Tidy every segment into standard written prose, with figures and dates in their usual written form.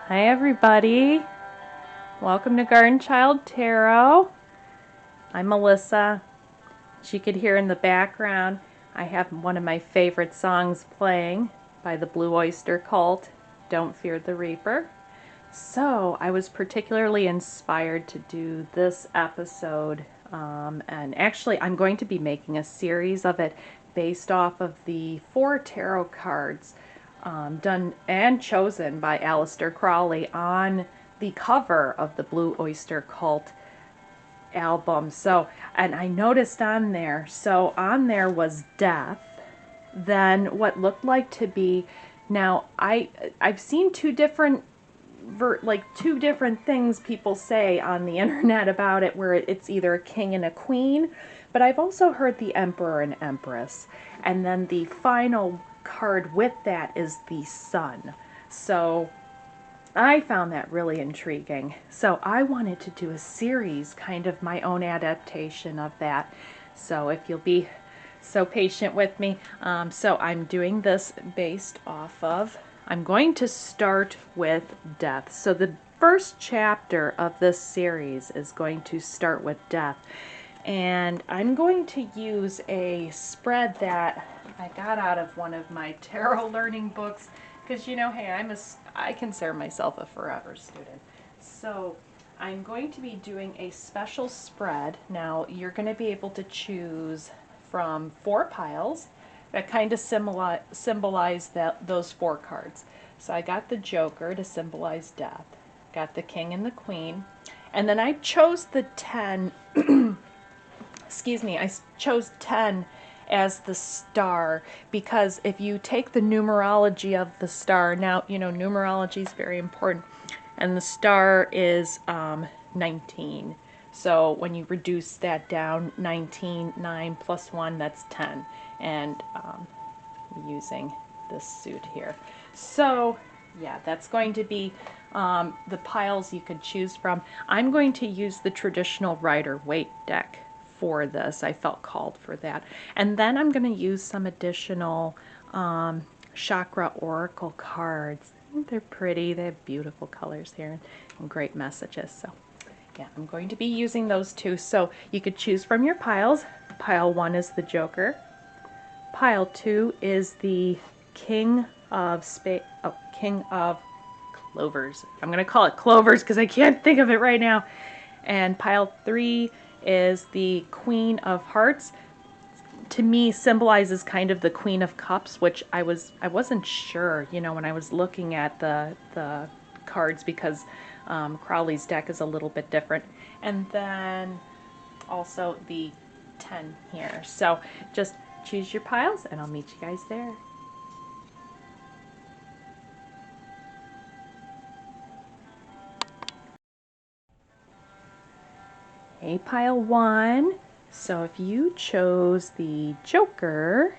Hi everybody, welcome to Garden Child Tarot. I'm Melissa. As you could hear in the background, I have one of my favorite songs playing by the Blue Oyster Cult, Don't Fear the Reaper. So I was particularly inspired to do this episode, and actually I'm going to be making a series of it based off of the 4 tarot cards done and chosen by Aleister Crowley on the cover of the Blue Oyster Cult album. So, and I noticed on there was death, then what looked like to be, now I've seen two different things people say on the internet about it, where it's either a king and a queen, but I've also heard the emperor and empress, and then the final card with that is the sun. So I found that really intriguing. So I wanted to do a series, kind of my own adaptation of that. So if you'll be so patient with me. So I'm doing this based off of, I'm going to start with death. So the first chapter of this series is going to start with death. And I'm going to use a spread that I got out of one of my tarot learning books, because you know, hey, I consider myself a forever student. So I'm going to be doing a special spread. Now you're going to be able to choose from 4 piles that kind of symbolize those 4 cards. So I got the Joker to symbolize death, got the King and the Queen, and then I chose the 10 excuse me, I chose 10 as the star, because if you take the numerology of the star, now, you know, numerology is very important, and the star is 19. So when you reduce that down, 19, 9 plus 1, that's 10. And using this suit here. So yeah, that's going to be the piles you could choose from. I'm going to use the traditional Rider-Waite deck for this. I felt called for that. And then I'm going to use some additional Chakra Oracle cards. They're pretty. They have beautiful colors here and great messages. So yeah, I'm going to be using those two. So you could choose from your piles. Pile 1 is the Joker. Pile 2 is the King of Clovers. I'm going to call it Clovers because I can't think of it right now. And pile 3 is the Queen of Hearts. To me, symbolizes kind of the Queen of Cups, which I wasn't sure, you know, when I was looking at the cards, because Crowley's deck is a little bit different. And then also the 10 here. So just choose your piles and I'll meet you guys there. Okay, pile 1. So if you chose the Joker,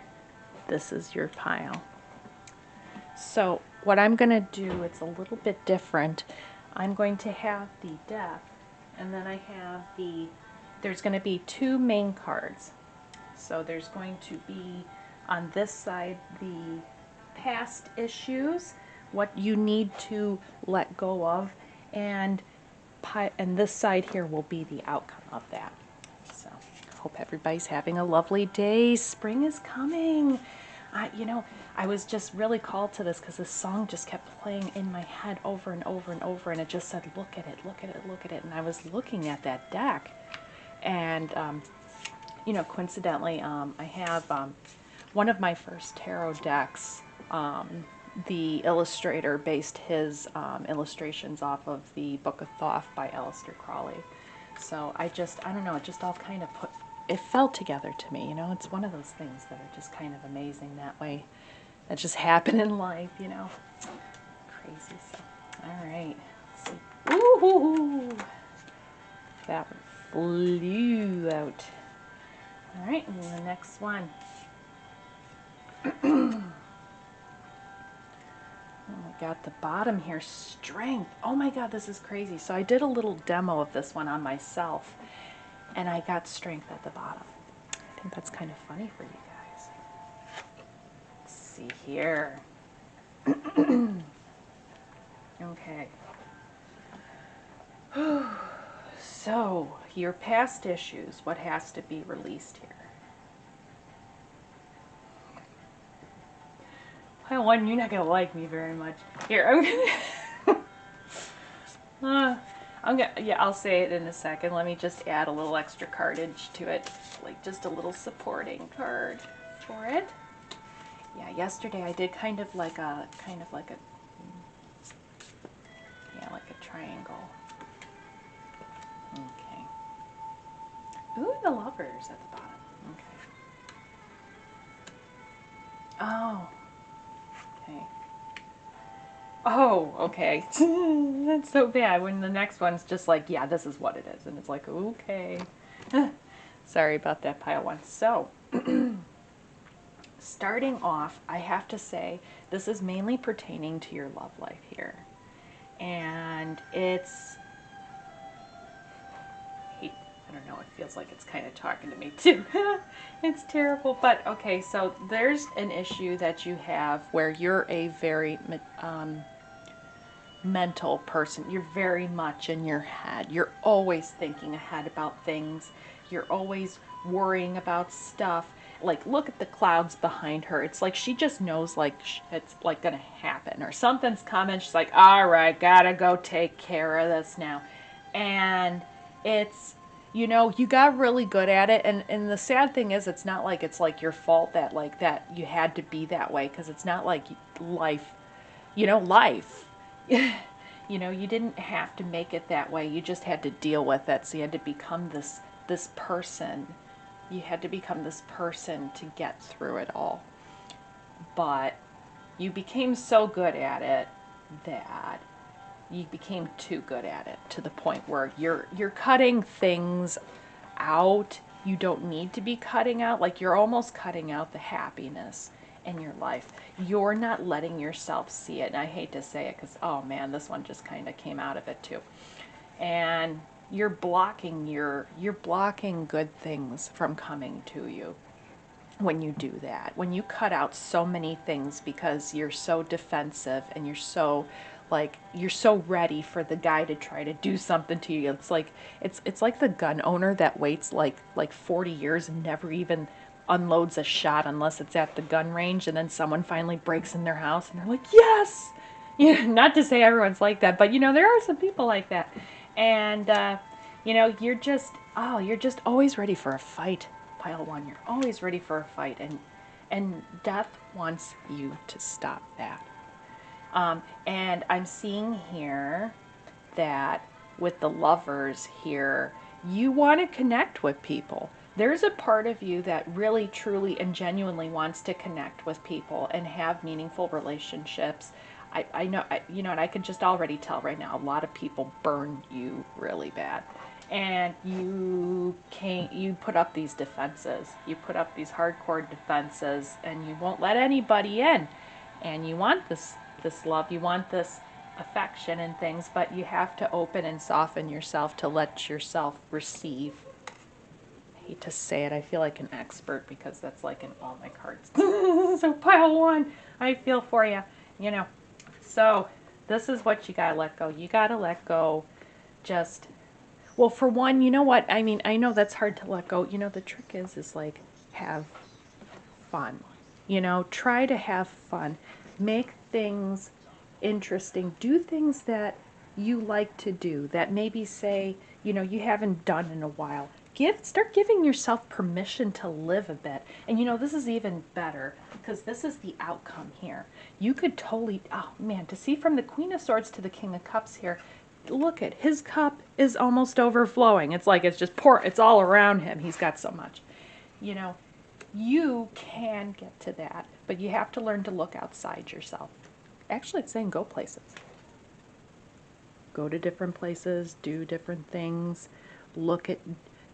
this is your pile. So what I'm going to do, it's a little bit different. I'm going to have the death, and then I have there's going to be 2 main cards. So there's going to be on this side the past issues, what you need to let go of, and this side here will be the outcome of that. So hope everybody's having a lovely day. Spring is coming. You know, I was just really called to this because this song just kept playing in my head over and over and over, and it just said, look at it, look at it, look at it. And I was looking at that deck, and you know, coincidentally, I have one of my first tarot decks. The illustrator based his illustrations off of the Book of Thoth by Aleister Crowley. So I don't know, it just all kind of it fell together to me, you know. It's one of those things that are just kind of amazing that way, that just happen in life, you know. Crazy. So, all right, let's see. Ooh, that one flew out. All right, and the next one. I got the bottom here, strength. Oh my God, this is crazy. So I did a little demo of this one on myself, and I got strength at the bottom. I think that's kind of funny for you guys. Let's see here. Okay. So, your past issues, what has to be released here? I one, you're not gonna like me very much. Here, yeah, I'll say it in a second. Let me just add a little extra cardage to it, like just a little supporting card for it. Yeah, yesterday I did kind of like a, yeah, like a triangle. Okay. Ooh, the Lovers at the bottom. Okay. Oh, okay. Oh, okay. That's so bad when the next one's just like, yeah, this is what it is. And it's like, okay. Sorry about that, pile one. So, starting off, I have to say, this is mainly pertaining to your love life here. And it's, I don't know, it feels like it's kind of talking to me too. It's terrible. But okay, so there's an issue that you have where you're a very mental person. You're very much in your head. You're always thinking ahead about things. You're always worrying about stuff. Like, look at the clouds behind her. It's like she just knows, like, it's like gonna happen or something's coming. She's like, all right, gotta go take care of this now. And it's, you know, you got really good at it. And the sad thing is, it's not like it's like your fault that, like, that you had to be that way, because it's not like life, you know, life. You know, you didn't have to make it that way. You just had to deal with it. So you had to become this person. You had to become this person to get through it all. But you became so good at it that you became too good at it, to the point where you're cutting things out you don't need to be cutting out. Like, you're almost cutting out the happiness in your life. You're not letting yourself see it. And I hate to say it because, oh man, this one just kind of came out of it too. And you're blocking good things from coming to you when you do that. When you cut out so many things because you're so defensive and you're so ready for the guy to try to do something to you. It's like the gun owner that waits like 40 years and never even unloads a shot unless it's at the gun range, and then someone finally breaks in their house and they're like, yes. Yeah, not to say everyone's like that, but you know, there are some people like that. And you know, you're just always ready for a fight. Pile one, you're always ready for a fight, and death wants you to stop that. And I'm seeing here that with the Lovers here, you want to connect with people. There's a part of you that really, truly, and genuinely wants to connect with people and have meaningful relationships. I know, you know, and I can just already tell right now, a lot of people burn you really bad. And you put up these defenses. You put up these hardcore defenses, and you won't let anybody in. And you want this love, you want this affection and things, but you have to open and soften yourself to let yourself receive. I hate to say it, I feel like an expert because that's like in all my cards. So pile one, I feel for you, you know. So this is what you gotta let go. You gotta let go. Just, well, for one, you know what? I mean, I know that's hard to let go. You know, the trick is like, have fun. You know, try to have fun. Make things interesting. Do things that you like to do that maybe, say, you know, you haven't done in a while. Start giving yourself permission to live a bit. And you know, this is even better because this is the outcome here. You could totally, oh man, to see from the Queen of Swords to the King of Cups here, look at his cup is almost overflowing. It's like it's just it's all around him. He's got so much. You know, you can get to that, but you have to learn to look outside yourself. Actually, it's saying go places. Go to different places, do different things, look at,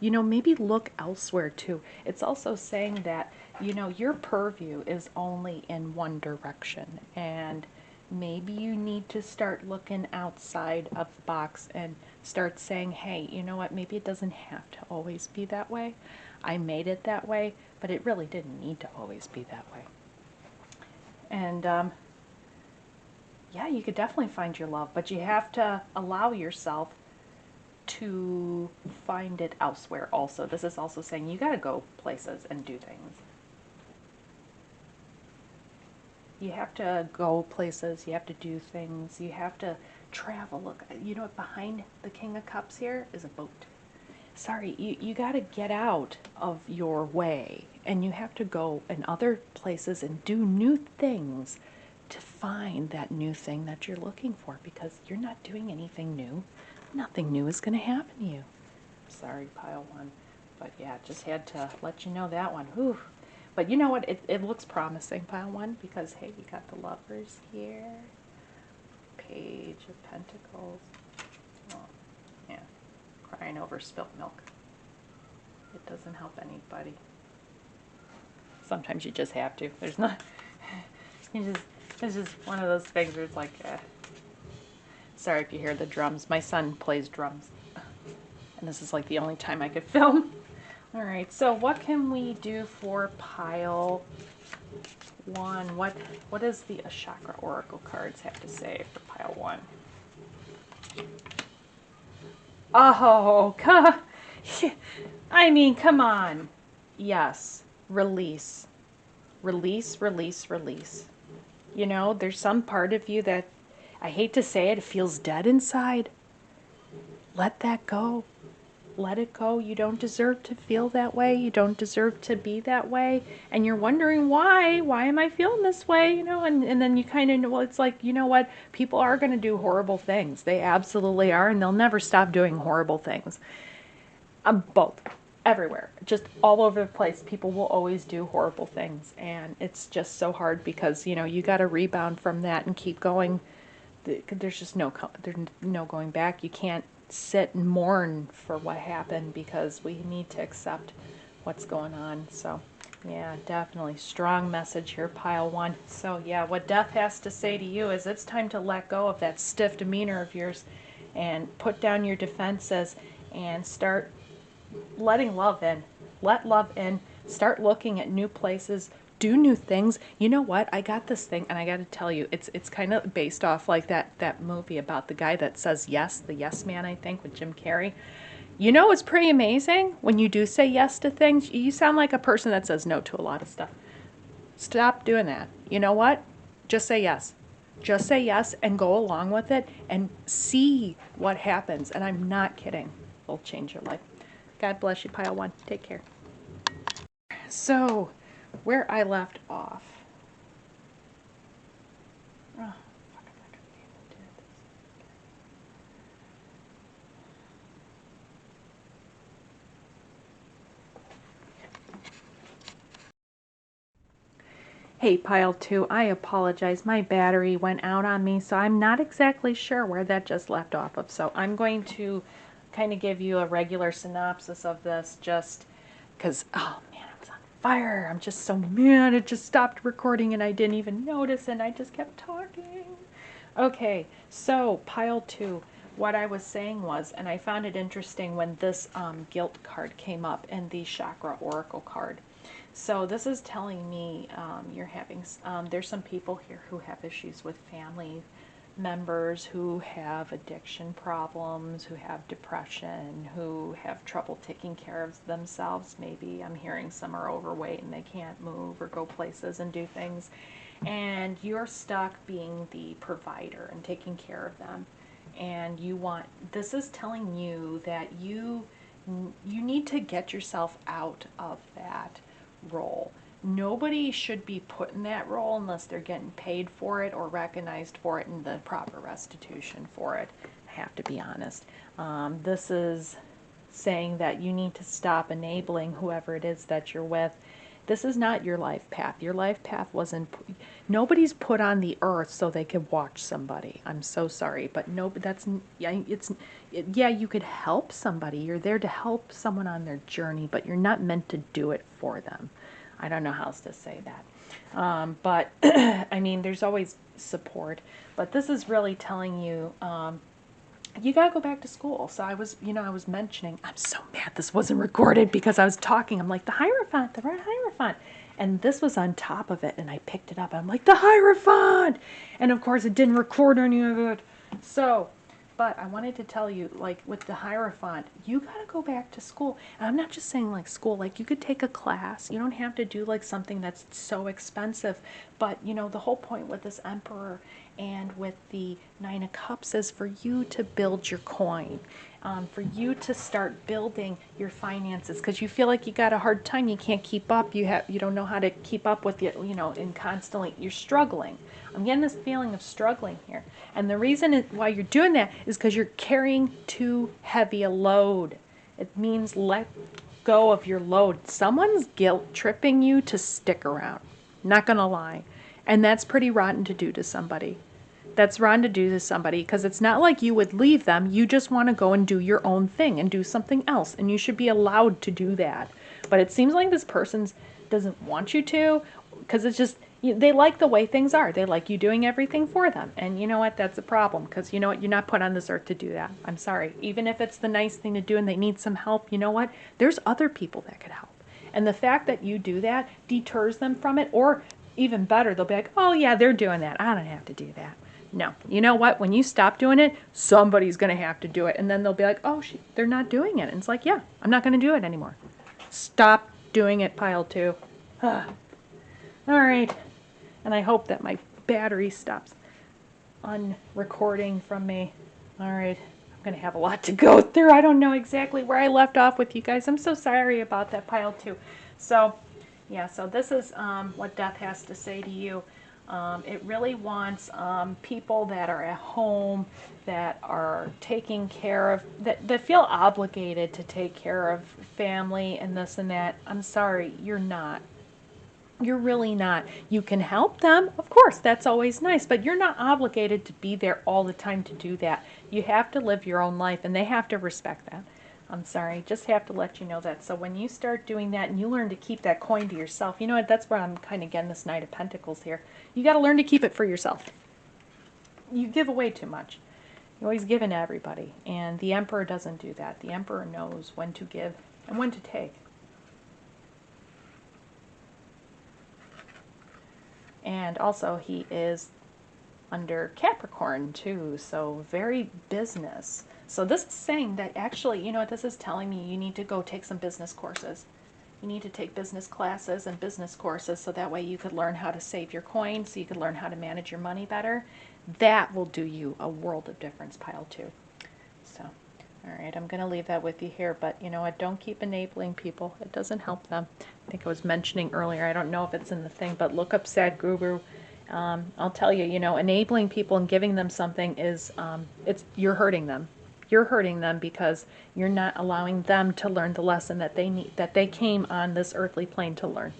you know, maybe look elsewhere too. It's also saying that, you know, your purview is only in one direction, and maybe you need to start looking outside of the box and start saying, hey, you know what, maybe it doesn't have to always be that way. I made it that way, but it really didn't need to always be that way. And yeah, you could definitely find your love, but you have to allow yourself to find it elsewhere also. This is also saying you got to go places and do things. You have to go places, you have to do things, you have to travel. Look, you know what, behind the King of Cups here is a boat. Sorry, you got to get out of your way, and you have to go in other places and do new things to find that new thing that you're looking for, because you're not doing anything new. Nothing new is going to happen to you. Sorry, pile one. But yeah, just had to let you know that one. Whew. But you know what? It looks promising, pile one, because hey, you got the Lovers here. Page of Pentacles. Oh, yeah. Crying over spilt milk. It doesn't help anybody. Sometimes you just have to. There's not. It's just one of those things where it's like. Sorry if you hear the drums. My son plays drums, and this is like the only time I could film. All right. So what can we do for pile one? What does the Chakra Oracle cards have to say for pile one? Oh, I mean, come on. Yes. Release. Release, release, release. You know, there's some part of you that, I hate to say it, it feels dead inside. Let that go. Let it go. You don't deserve to feel that way. You don't deserve to be that way. And you're wondering why. Why am I feeling this way? You know, and then you kind of know, well, it's like, you know what? People are going to do horrible things. They absolutely are. And they'll never stop doing horrible things. Both. Everywhere. Just all over the place. People will always do horrible things. And it's just so hard because, you know, you got to rebound from that and keep going. There's just there's no going back. You can't sit and mourn for what happened, because we need to accept what's going on. So yeah, definitely strong message here, pile one. So yeah, what death has to say to you is it's time to let go of that stiff demeanor of yours and put down your defenses and start letting love in. Let love in. Start looking at new places. Do new things. You know what? I got this thing, and I got to tell you, it's kind of based off like that movie about the guy that says yes, the Yes Man, I think, with Jim Carrey. You know, it's pretty amazing when you do say yes to things. You sound like a person that says no to a lot of stuff. Stop doing that. You know what? Just say yes. Just say yes and go along with it and see what happens. And I'm not kidding. It'll change your life. God bless you, pile one. Take care. So, where I left off. Oh, hey, pile two, I apologize. My battery went out on me, so I'm not exactly sure where that just left off of. So I'm going to kind of give you a regular synopsis of this, just because, oh man, I was on fire. I'm just so mad. It just stopped recording and I didn't even notice, and I just kept talking. Okay, so pile two. What I was saying was, and I found it interesting when this guilt card came up in the Chakra Oracle card. So this is telling me you're having, there's some people here who have issues with family members who have addiction problems, who have depression, who have trouble taking care of themselves. Maybe I'm hearing some are overweight and they can't move or go places and do things. And you're stuck being the provider and taking care of them. And you want, this is telling you that you need to get yourself out of that role. Nobody should be put in that role unless they're getting paid for it or recognized for it and the proper restitution for it. I have to be honest. This is saying that you need to stop enabling whoever it is that you're with. This is not your life path. Your life path wasn't, nobody's put on the earth so they could watch somebody. I'm so sorry, but no, that's, yeah, yeah, you could help somebody. You're there to help someone on their journey, but you're not meant to do it for them. I don't know how else to say that. But I mean, there's always support, but this is really telling you, you got to go back to school. So I was, I was mentioning, I'm so mad this wasn't recorded because I was talking. I'm like, the Hierophant, the red Hierophant. And this was on top of it, and I picked it up. I'm like, the Hierophant! And of course, it didn't record any of it. So, but I wanted to tell you, like, with the Hierophant, you got to go back to school. And I'm not just saying, like, school. Like, you could take a class. You don't have to do, like, something that's so expensive. But, you know, the whole point with this Emperor and with the Nine of Cups is for you to build your coin. For you to start building your finances, because you feel like you got a hard time, you can't keep up, you don't know how to keep up with it, you know, and constantly you're struggling. I'm getting this feeling of struggling here, and the reason why you're doing that is because you're carrying too heavy a load. It means let go of your load. Someone's guilt tripping you to stick around, not gonna lie, and that's pretty rotten to do to somebody. That's wrong to do to somebody, because it's not like you would leave them. You just want to go and do your own thing and do something else, and you should be allowed to do that. But it seems like this person doesn't want you to, because it's just, they like the way things are. They like you doing everything for them. And you know what? That's a problem, because you know what? You're not put on this earth to do that. I'm sorry. Even if it's the nice thing to do and they need some help, you know what? There's other people that could help. And the fact that you do that deters them from it, or even better, they'll be like, oh yeah, they're doing that. I don't have to do that. No. You know what? When you stop doing it, somebody's going to have to do it. And then they'll be like, oh, they're not doing it. And it's like, yeah, I'm not going to do it anymore. Stop doing it, pile 2. All right. And I hope that my battery stops unrecording from me. All right. I'm going to have a lot to go through. I don't know exactly where I left off with you guys. I'm so sorry about that, pile 2. So, yeah, so this is what death has to say to you. It really wants people that are at home, that are taking care of, that feel obligated to take care of family and this and that. I'm sorry, you're not. You're really not. You can help them, of course, that's always nice, but you're not obligated to be there all the time to do that. You have to live your own life, and they have to respect that. I'm sorry, just have to let you know that. So when you start doing that and you learn to keep that coin to yourself, you know what, that's where I'm kind of getting this Knight of Pentacles here. You got to learn to keep it for yourself. You give away too much. You're always giving to everybody, and the Emperor doesn't do that. The Emperor knows when to give and when to take. And also he is under Capricorn too, so very business. So this is saying that actually, you know what this is telling me? You need to go take some business courses. You need to take business classes and business courses, so that way you could learn how to save your coins, so you could learn how to manage your money better. That will do you a world of difference, pile 2. So, all right, I'm going to leave that with you here, but you know what? Don't keep enabling people. It doesn't help them. I think I was mentioning earlier, I don't know if it's in the thing, but look up Sadhguru. I'll tell you, you know, enabling people and giving them something is, you're hurting them. You're hurting them because you're not allowing them to learn the lesson that they need, that they came on this earthly plane to learn.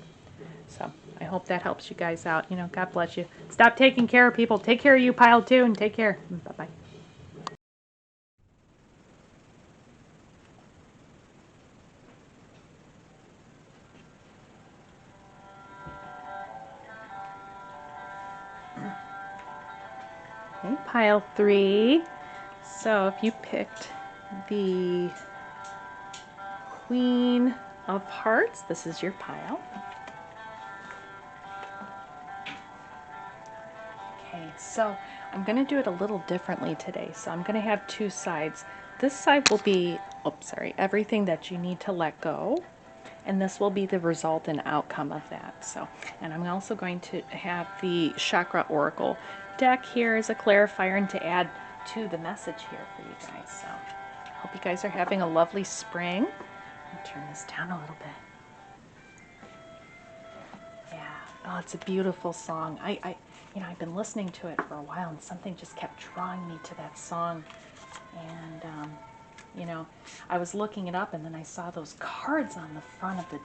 So I hope that helps you guys out. You know, God bless you. Stop taking care of people. Take care of you, pile 2, and take care. Bye-bye. Okay, pile 3. So if you picked the Queen of Hearts, this is your pile. Okay, so I'm going to do it a little differently today. So I'm going to have 2 sides. This side will be, everything that you need to let go. And this will be the result and outcome of that. So, and I'm also going to have the Chakra Oracle deck here as a clarifier and to add to the message here for you guys. So, hope you guys are having a lovely spring. I'll turn this down a little bit. Yeah, oh, it's a beautiful song. I've been listening to it for a while, and something just kept drawing me to that song. And you know, I was looking it up, and then I saw those cards on the front of the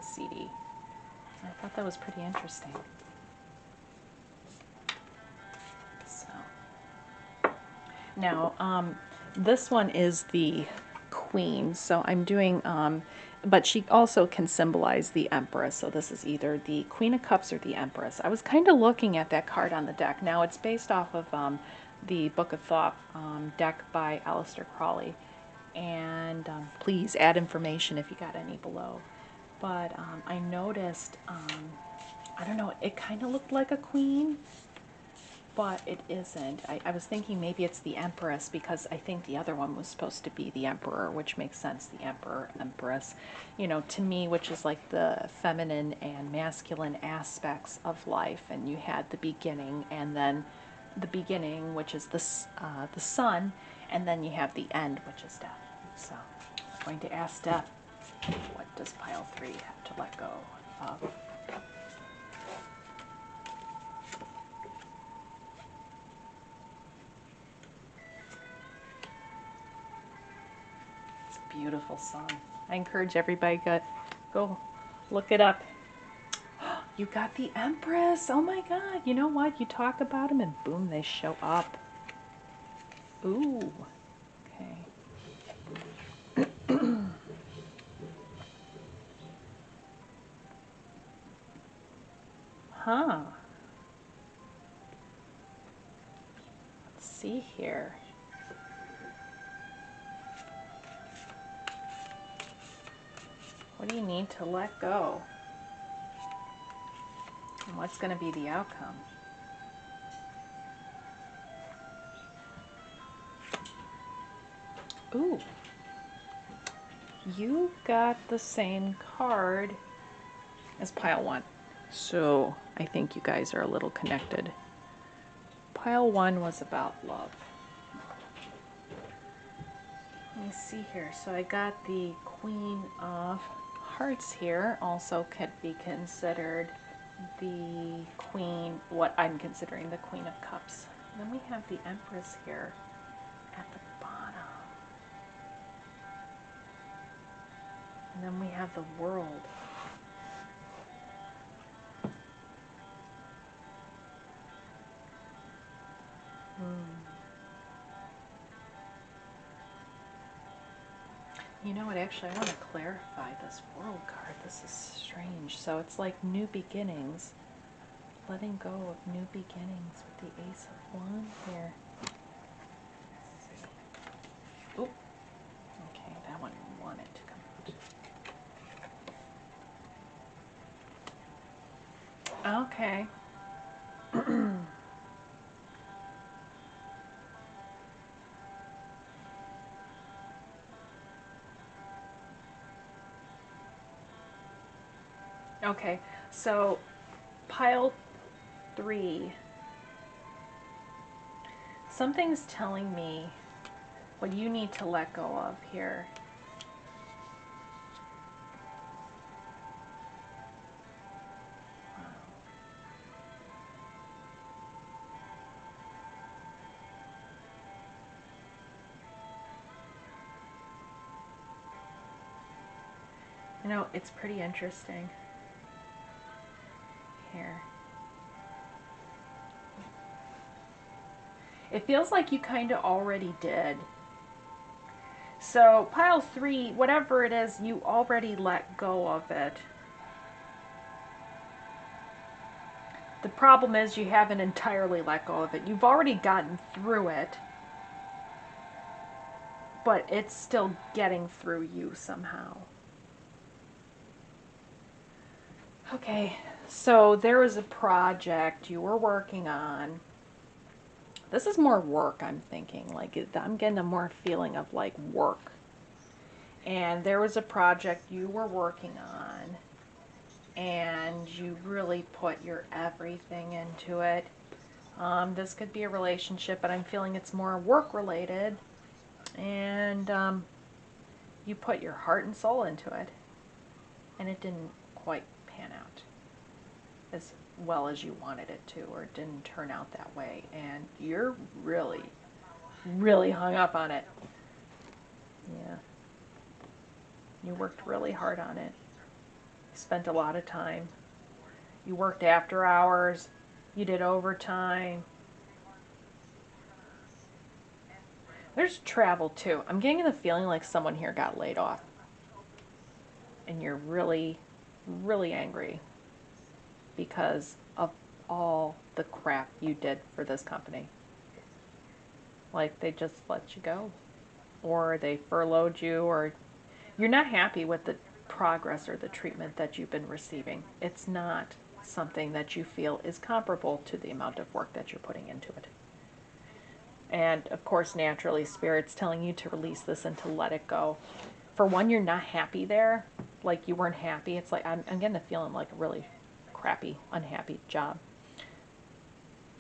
CD. And I thought that was pretty interesting. So now, this one is the Queen. So I'm doing, but she also can symbolize the Empress. So this is either the Queen of Cups or the Empress. I was kind of looking at that card on the deck. Now it's based off of the Book of Thought deck by Aleister Crowley. And and please add information if you got any below. But I noticed, I don't know, it kind of looked like a queen, but it isn't. I was thinking maybe it's the Empress, because I think the other one was supposed to be the Emperor, which makes sense, the Emperor, Empress, you know, to me, which is like the feminine and masculine aspects of life. And you had the beginning, and then the beginning, which is the sun, and then you have the end, which is death. So I'm going to ask Death, what does pile 3 have to let go of? Beautiful song. I encourage everybody to go look it up. You got the Empress. Oh my God. You know what? You talk about them and boom, they show up. Ooh. Okay. Huh. Let's see here. What do you need to let go? And what's going to be the outcome? Ooh. You got the same card as pile 1. So I think you guys are a little connected. Pile 1 was about love. Let me see here. So I got the Queen of Hearts here. Also could be considered the Queen, what I'm considering the Queen of Cups. And then we have the Empress here at the bottom. And then we have the World. You know what, actually I want to clarify this World card. This is strange. So it's like new beginnings. Letting go of new beginnings with the Ace of Wands here. Oop. Okay, that one wanted to come out. Okay. Okay, so pile 3. Something's telling me what you need to let go of here. You know, it's pretty interesting here. It feels like you kind of already did. So pile 3, whatever it is, you already let go of it. The problem is you haven't entirely let go of it. You've already gotten through it, but it's still getting through you somehow. Okay, so there was a project you were working on. This is more work, I'm thinking. Like, I'm getting a more feeling of like work. And there was a project you were working on, and you really put your everything into it. This could be a relationship, but I'm feeling it's more work related. And you put your heart and soul into it, and it didn't quite pan out as well as you wanted it to, or it didn't turn out that way, and you're really, really hung up on it. Yeah. You worked really hard on it. You spent a lot of time. You worked after hours. You did overtime. There's travel too. I'm getting the feeling like someone here got laid off. And you're really, really angry because of all the crap you did for this company. Like, they just let you go. or they furloughed you, or you're not happy with the progress or the treatment that you've been receiving. It's not something that you feel is comparable to the amount of work that you're putting into it. And of course, naturally, Spirit's telling you to release this and to let it go. For one, you're not happy there. Like you weren't happy. It's like, I'm getting a feeling like a really crappy, unhappy job.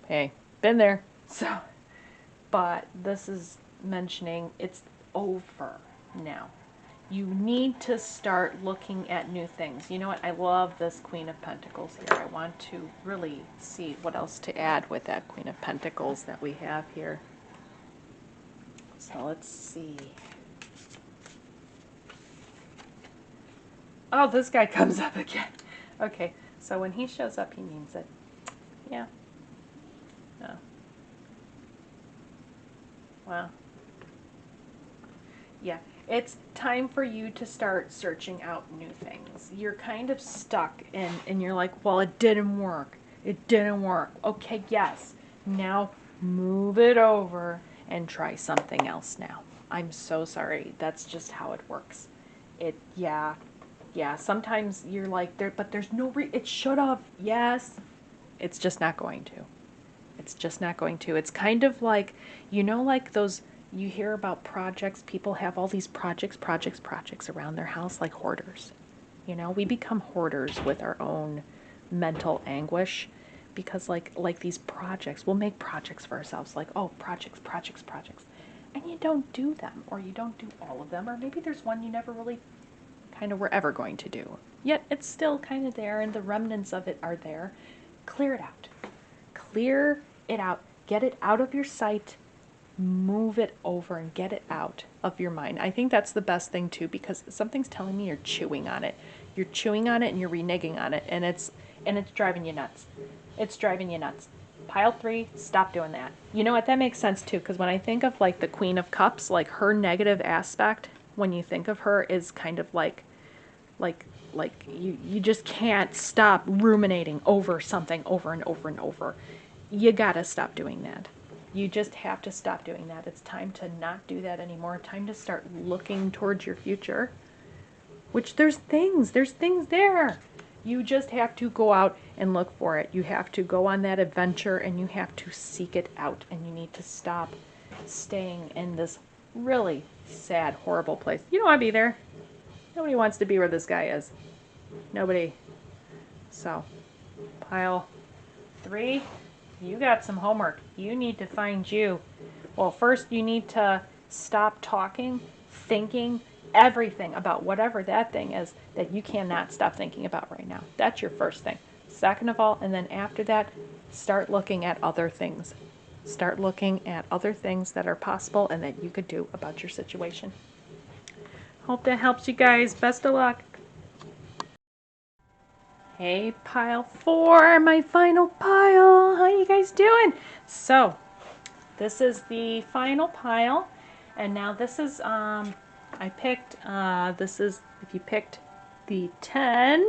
Hey, been there. So, but this is mentioning it's over now. You need to start looking at new things. You know what? I love this Queen of Pentacles here. I want to really see what else to add with that Queen of Pentacles that we have here. So let's see. Oh, this guy comes up again. Okay, so when he shows up, he means it. Yeah. Oh. Wow. Yeah, it's time for you to start searching out new things. You're kind of stuck and you're like, well, it didn't work. It didn't work. Okay, yes. Now move it over and try something else now. I'm so sorry. That's just how it works. Yeah. Sometimes you're like, but there's no it should have. Yes. It's just not going to. It's just not going to. It's kind of like, you know, like those, you hear about projects, people have all these projects around their house like hoarders. You know, we become hoarders with our own mental anguish because like these projects, we'll make projects for ourselves like, oh, projects. And you don't do them, or you don't do all of them, or maybe there's one you never really kind of were ever going to do. Yet it's still kind of there and the remnants of it are there. Clear it out. Clear it out. Get it out of your sight. Move it over and get it out of your mind. I think that's the best thing too, because something's telling me you're chewing on it. You're chewing on it and you're reneging on it, and it's driving you nuts. It's driving you nuts. Pile 3, stop doing that. You know what? That makes sense too, because when I think of like the Queen of Cups, like her negative aspect, when you think of her, is kind of like you just can't stop ruminating over something over and over and over. You gotta stop doing that. You just have to stop doing that. It's time to not do that anymore. Time to start looking towards your future, which there's things there. You just have to go out and look for it. You have to go on that adventure and you have to seek it out, and you need to stop staying in this really sad, horrible place. You don't want to be there. Nobody wants to be where this guy is. Nobody. So, pile 3, you got some homework. You need to find you. Well, first you need to stop talking, thinking, everything about whatever that thing is that you cannot stop thinking about right now. That's your first thing. Second of all, and then after that, start looking at other things. Start looking at other things that are possible and that you could do about your situation. Hope that helps you guys. Best of luck. Hey, pile 4, my final pile. How you guys doing? So, this is the final pile, and now this is, I picked, this is, if you picked the 10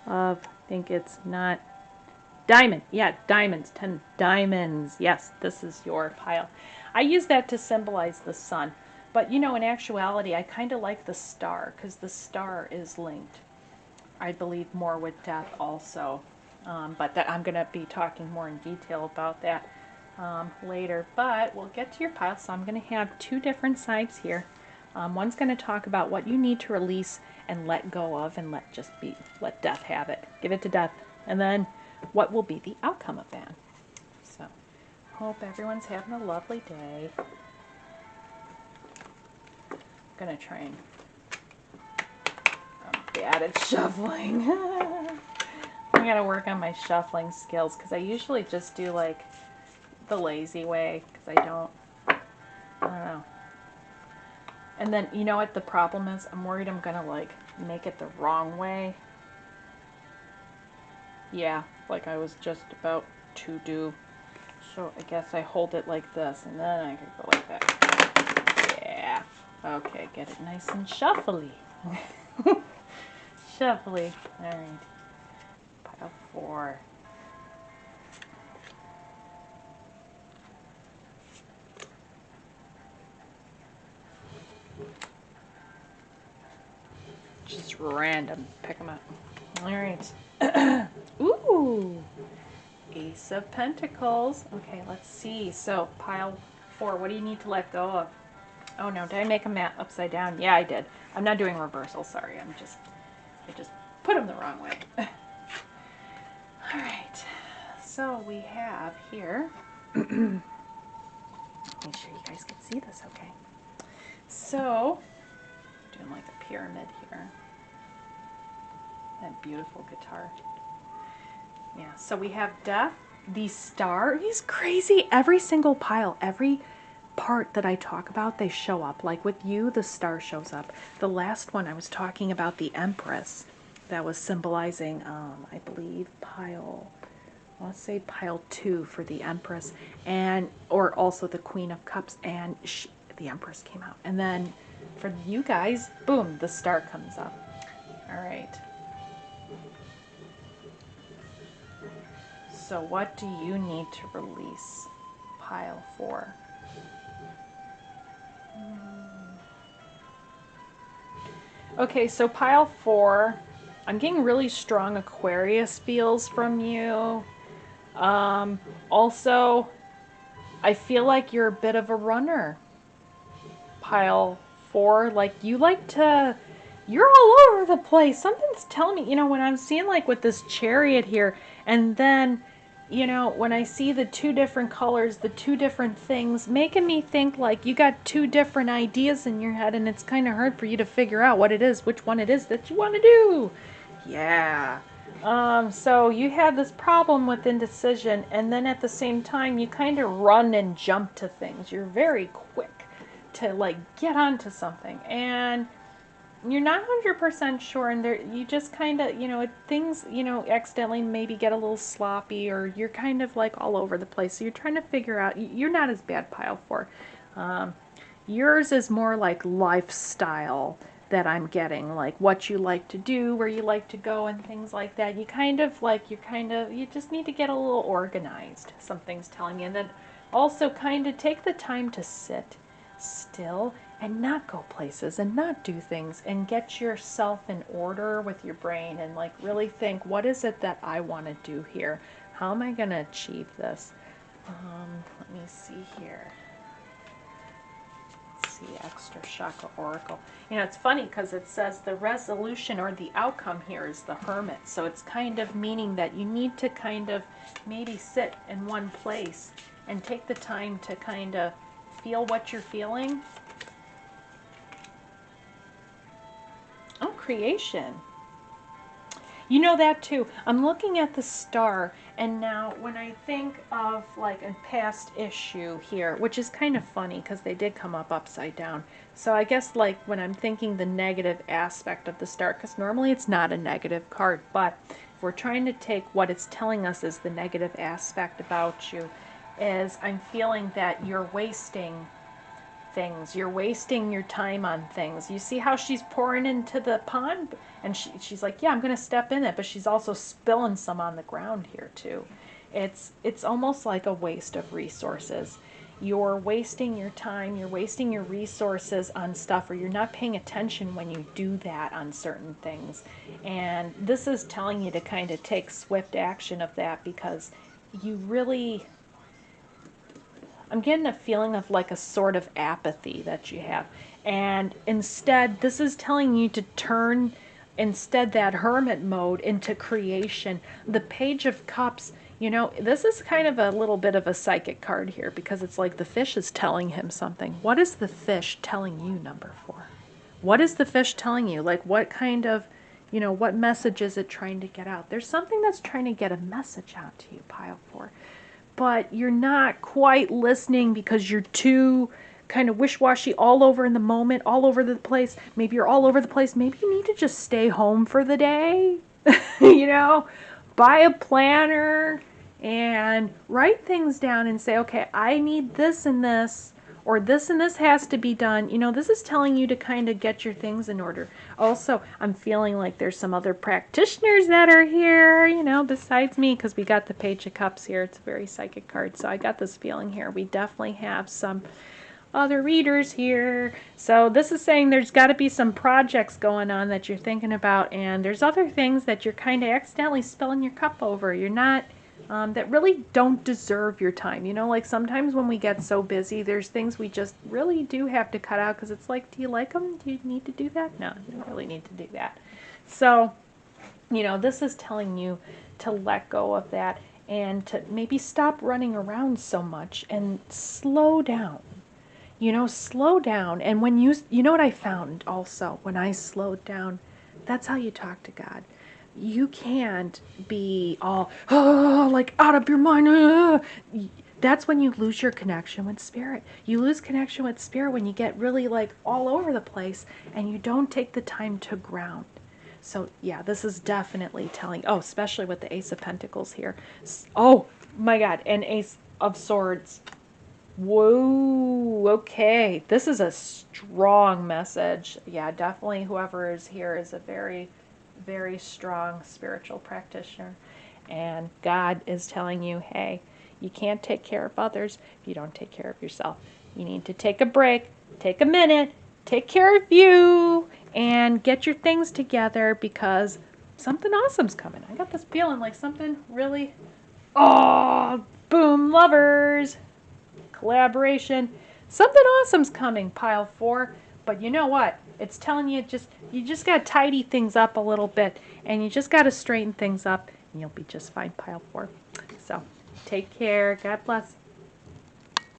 of, I think it's not, diamond, yeah, diamonds, 10 diamonds, yes, this is your pile. I use that to symbolize the sun, but you know, in actuality, I kind of like the star, because the star is linked, I believe, more with death also, but that I'm going to be talking more in detail about that later, but we'll get to your pile. So I'm going to have 2 different sides here. One's going to talk about what you need to release and let go of and let death have it. Give it to death. And then what will be the outcome of that. So hope everyone's having a lovely day. I'm going to try and bad at shuffling. I gotta work on my shuffling skills because I usually just do like the lazy way because I don't know. And then you know what the problem is? I'm worried I'm gonna like make it the wrong way. Yeah, like I was just about to do. So I guess I hold it like this and then I could go like that. Yeah. Okay, get it nice and shuffly. Shuffly. Alright. Pile 4. random. Pick them up. All right. Ooh. Ace of Pentacles. Okay, let's see. So, pile 4, what do you need to let go of? Oh no, did I make a mat upside down? Yeah, I did. I'm not doing reversal, sorry. I just put them the wrong way. All right. So, we have here, make sure you guys can see this okay. So, doing like a pyramid here. That beautiful guitar. Yeah, so we have death, the star. He's crazy. Every single pile, every part that I talk about, they show up. Like with you, the star shows up. The last one I was talking about, the Empress, that was symbolizing, I believe, let's say pile 2 for the Empress, and or also the Queen of Cups, and the Empress came out. And then for you guys, boom, the star comes up. All right. So what do you need to release? Pile 4. Okay, so pile 4, I'm getting really strong Aquarius feels from you. Also, I feel like you're a bit of a runner. Pile 4, like you're all over the place. Something's telling me, when I'm seeing like with this Chariot here, and then when I see the 2 different colors, the 2 different things, making me think like you got 2 different ideas in your head, and it's kind of hard for you to figure out which one it is that you want to do. Yeah. So you have this problem with indecision, and then at the same time, you kind of run and jump to things. You're very quick to like get onto something, and you're not 100% sure, and you just kind of, things, accidentally maybe get a little sloppy, or you're kind of like all over the place. So you're trying to figure out, you're not as bad, pile 4. Yours is more like lifestyle that I'm getting, like what you like to do, where you like to go, and things like that. You just need to get a little organized, something's telling you. And then also kind of take the time to sit still and not go places and not do things, and get yourself in order with your brain, and like really think, what is it that I want to do here? How am I going to achieve this? Let me see here. Let's see, Extra Chakra Oracle. It's funny because it says the resolution or the outcome here is the Hermit. So it's kind of meaning that you need to kind of maybe sit in one place and take the time to kind of feel what you're feeling. Oh, creation. You know that too. I'm looking at the star, and now when I think of like a past issue here, which is kind of funny because they did come up upside down. So I guess like when I'm thinking the negative aspect of the star, because normally it's not a negative card, but if we're trying to take what it's telling us as the negative aspect about you, is I'm feeling that you're wasting things. You're wasting your time on things. You see how she's pouring into the pond, and she's like, yeah, I'm going to step in it, but she's also spilling some on the ground here too. It's almost like a waste of resources. You're wasting your time, you're wasting your resources on stuff, or you're not paying attention when you do that on certain things. And this is telling you to kind of take swift action of that, because you really, I'm getting a feeling of like a sort of apathy that you have. And instead, this is telling you to turn instead that hermit mode into creation. The Page of Cups, this is kind of a little bit of a psychic card here, because it's like the fish is telling him something. What is the fish telling you, number 4? What is the fish telling you? Like what kind of, what message is it trying to get out? There's something that's trying to get a message out to you, pile 4. But you're not quite listening because you're too kind of wish-washy, all over in the moment, all over the place. Maybe you're all over the place. Maybe you need to just stay home for the day, buy a planner and write things down and say, okay, I need this and this, or this and this has to be done. This is telling you to kind of get your things in order. Also, I'm feeling like there's some other practitioners that are here, besides me, because we got the Page of Cups here. It's a very psychic card, so I got this feeling here. We definitely have some other readers here. So this is saying there's got to be some projects going on that you're thinking about, and there's other things that you're kind of accidentally spilling your cup over. You're not, that really don't deserve your time. You know, like sometimes when we get so busy, there's things we just really do have to cut out because it's like, do you like them? Do you need to do that? No, you don't really need to do that. So, you know, this is telling you to let go of that and to maybe stop running around so much and slow down. You know, slow down. And when you know what I found also, when I slowed down, that's how you talk to God. You can't be all, oh, like out of your mind. That's when you lose your connection with spirit. You lose connection with spirit when you get really like all over the place and you don't take the time to ground. So yeah, this is definitely telling, oh, especially with the Ace of Pentacles here. Oh my God, and Ace of Swords. Whoa, okay. This is a strong message. Yeah, definitely whoever is here is a very, very strong spiritual practitioner. And God is telling you, hey, you can't take care of others if you don't take care of yourself. You need to take a break, take a minute, take care of you, and get your things together because something awesome's coming. I got this feeling like something really, oh, boom, lovers. Collaboration. Something awesome's coming, pile 4. But you know what? It's telling you you just got to tidy things up a little bit and you just got to straighten things up and you'll be just fine, pile 4. So, take care. God bless.